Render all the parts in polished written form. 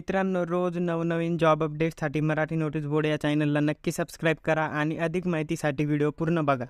मित्रांनो, रोज नवनवीन जॉब अपडेट्ससाठी मराठी नोटीस बोर्ड या चॅनलला नक्की सबस्क्राईब करा आणि अधिक माहितीसाठी व्हिडिओ पूर्ण बघा.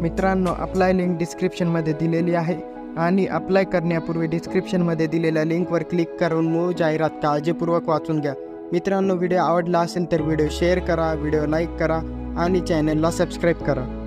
मित्रांनो, अप्लाय लिंक डिस्क्रिप्शनमध्ये दिलेली आहे आणि अप्लाय करण्यापूर्वी डिस्क्रिप्शनमध्ये दिलेल्या लिंकवर क्लिक करून मूळ जाहिरात काळजीपूर्वक वाचून घ्या. मित्रांनो, व्हिडिओ आवडला असेल तर व्हिडिओ शेअर करा, व्हिडिओ लाईक करा आणि चॅनलला सबस्क्राईब करा.